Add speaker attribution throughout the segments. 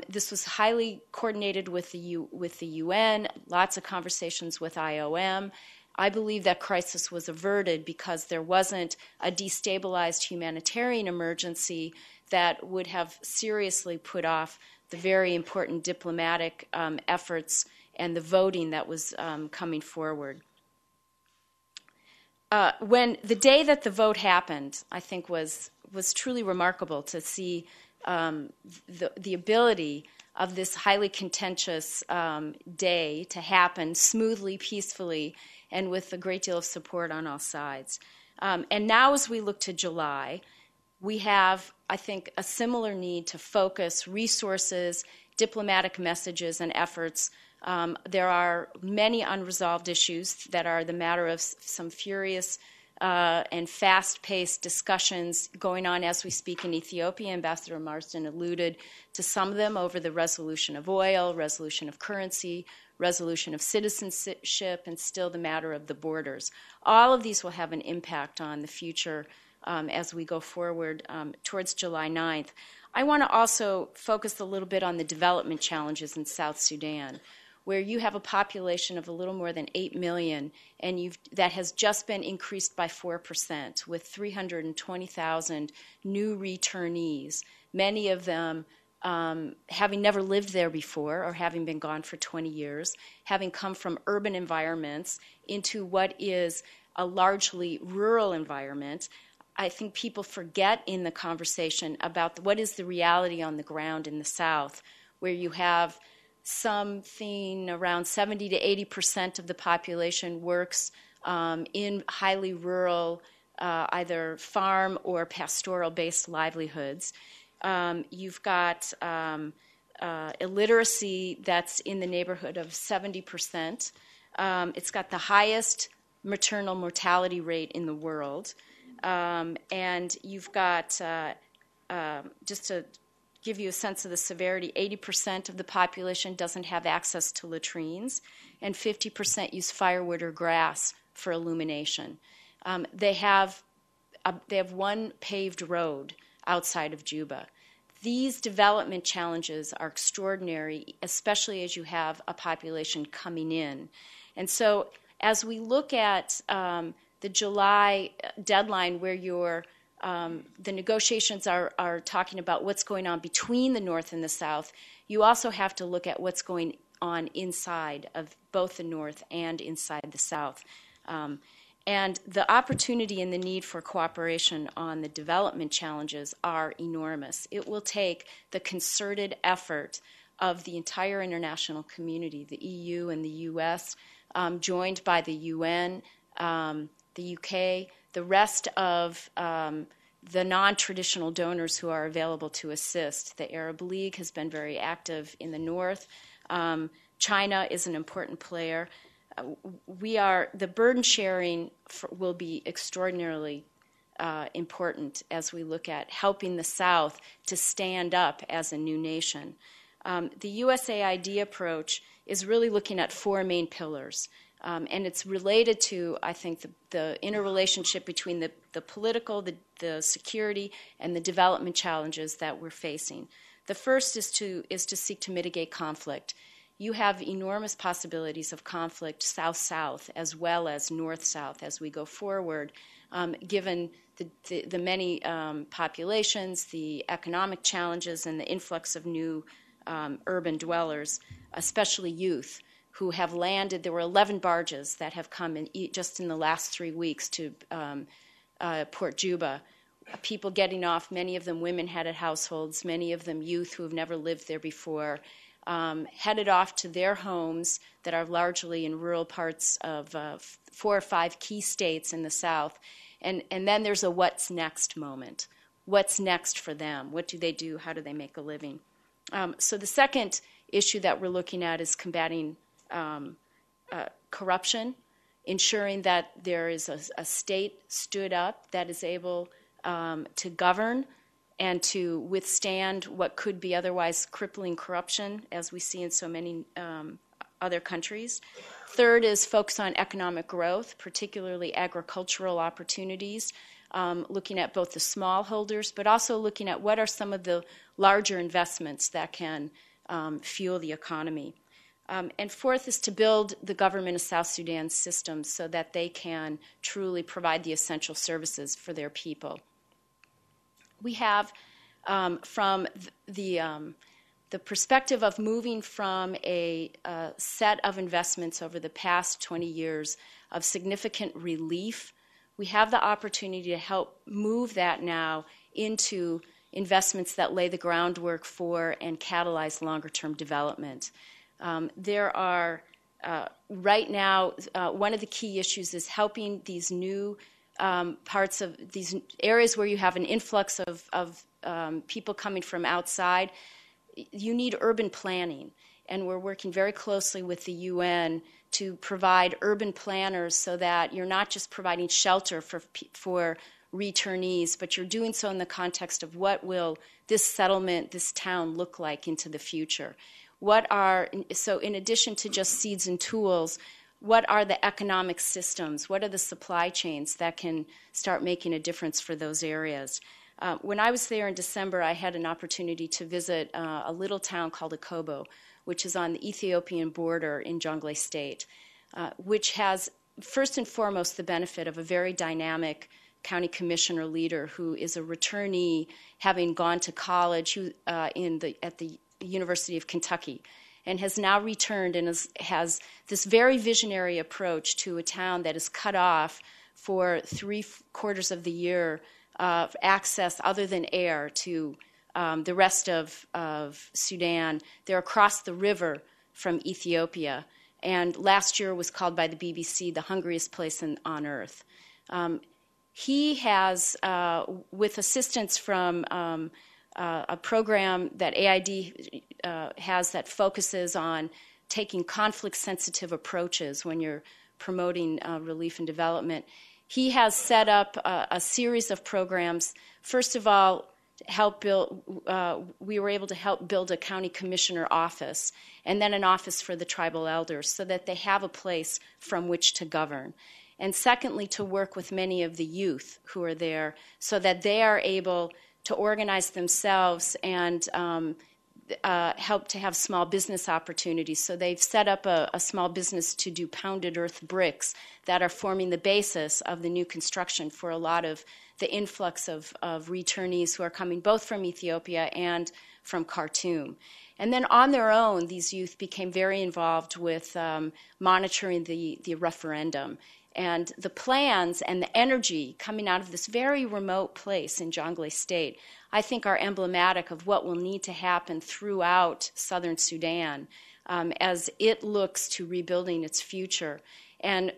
Speaker 1: This was highly coordinated with the UN, lots of conversations with IOM. I believe that crisis was averted because there wasn't a destabilized humanitarian emergency that would have seriously put off the very important diplomatic efforts and the voting that was coming forward. When the day that the vote happened, I think was truly remarkable to see the ability of this highly contentious day to happen smoothly, peacefully, and with a great deal of support on all sides. And now as we look to July, we have, I think, a similar need to focus resources, diplomatic messages, and efforts. There are many unresolved issues that are the matter of some furious and fast-paced discussions going on as we speak in Ethiopia. Ambassador Marsden alluded to some of them over the resolution of oil, resolution of currency, resolution of citizenship, and still the matter of the borders. All of these will have an impact on the future as we go forward towards July 9th. I want to also focus a little bit on the development challenges in South Sudan, where you have a population of a little more than 8 million, and that has just been increased by 4%, with 320,000 new returnees, many of them having never lived there before or having been gone for 20 years, having come from urban environments into what is a largely rural environment. I think people forget in the conversation about what is the reality on the ground in the South, where you have something around 70 to 80% of the population works in highly rural, either farm or pastoral-based livelihoods. You've got illiteracy that's in the neighborhood of 70%. It's got the highest maternal mortality rate in the world. And you've got, just to give you a sense of the severity, 80% of the population doesn't have access to latrines, and 50% use firewood or grass for illumination. They have one paved road outside of Juba. These development challenges are extraordinary, especially as you have a population coming in. And so as we look at the July deadline, where the negotiations are talking about what's going on between the North and the South, you also have to look at what's going on inside of both the North and inside the South. And the opportunity and the need for cooperation on the development challenges are enormous. It will take the concerted effort of the entire international community, the EU and the US, joined by the UN, the UK, the rest of the non-traditional donors who are available to assist. The Arab League has been very active in the North. China is an important player. The burden sharing will be extraordinarily important as we look at helping the South to stand up as a new nation. The USAID approach is really looking at four main pillars. And it's related to, I think, the interrelationship between the political, the security, and the development challenges that we're facing. The first is to seek to mitigate conflict. You have enormous possibilities of conflict south-south as well as north-south as we go forward, given the many populations, the economic challenges, and the influx of new urban dwellers, especially youth, who have landed. There were 11 barges that have come just in the last 3 weeks to Port Juba. People getting off, many of them women-headed households, many of them youth who have never lived there before, headed off to their homes that are largely in rural parts of 4 or 5 key states in the South. And then there's a what's next moment. What's next for them? What do they do? How do they make a living? So the second issue that we're looking at is combating corruption, ensuring that there is a state stood up that is able to govern and to withstand what could be otherwise crippling corruption, as we see in so many other countries. Third is focus on economic growth, particularly agricultural opportunities, looking at both the smallholders, but also looking at what are some of the larger investments that can fuel the economy. And fourth is to build the government of South Sudan's systems so that they can truly provide the essential services for their people. We have, from the perspective of moving from a set of investments over the past 20 years of significant relief, we have the opportunity to help move that now into investments that lay the groundwork for and catalyze longer-term development. There are, right now, one of the key issues is helping these new parts of these areas where you have an influx of people coming from outside. You need urban planning, and we're working very closely with the UN to provide urban planners so that you're not just providing shelter for returnees, but you're doing so in the context of what will this settlement, this town look like into the future. So in addition to just seeds and tools, what are the economic systems? What are the supply chains that can start making a difference for those areas? When I was there in December, I had an opportunity to visit a little town called Akobo, which is on the Ethiopian border in Jonglei State, which has first and foremost the benefit of a very dynamic county commissioner leader who is a returnee, having gone to college at the University of Kentucky, and has now returned and has this very visionary approach to a town that is cut off for 3/4 of the year access other than air to the rest of Sudan. They're across the river from Ethiopia, and last year was called by the BBC the hungriest place on earth. He has, with assistance from a program that AID has that focuses on taking conflict-sensitive approaches when you're promoting relief and development. He has set up a series of programs. First of all, we were able to help build a county commissioner office and then an office for the tribal elders so that they have a place from which to govern. And secondly, to work with many of the youth who are there so that they are able to organize themselves and help to have small business opportunities. So they've set up a small business to do pounded earth bricks that are forming the basis of the new construction for a lot of the influx of returnees who are coming both from Ethiopia and from Khartoum. And then on their own, these youth became very involved with monitoring the referendum. And the plans and the energy coming out of this very remote place in Jonglei State, I think, are emblematic of what will need to happen throughout southern Sudan as it looks to rebuilding its future and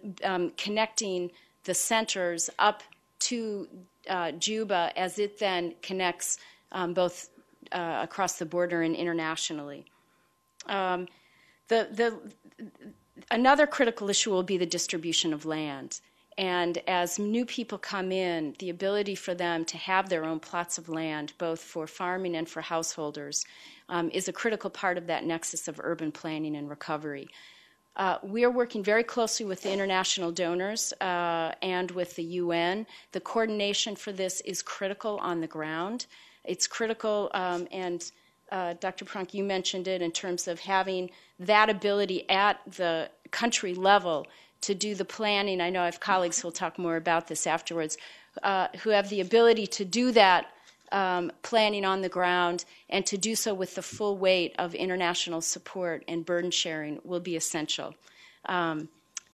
Speaker 1: connecting the centers up to Juba as it then connects both across the border and internationally. Another critical issue will be the distribution of land. And as new people come in, the ability for them to have their own plots of land, both for farming and for householders, is a critical part of that nexus of urban planning and recovery. We are working very closely with the international donors and with the UN. The coordination for this is critical on the ground. It's critical, and Dr. Pronk, you mentioned it in terms of having that ability at the country level to do the planning. I know I have colleagues who will talk more about this afterwards, who have the ability to do that planning on the ground and to do so with the full weight of international support and burden sharing will be essential.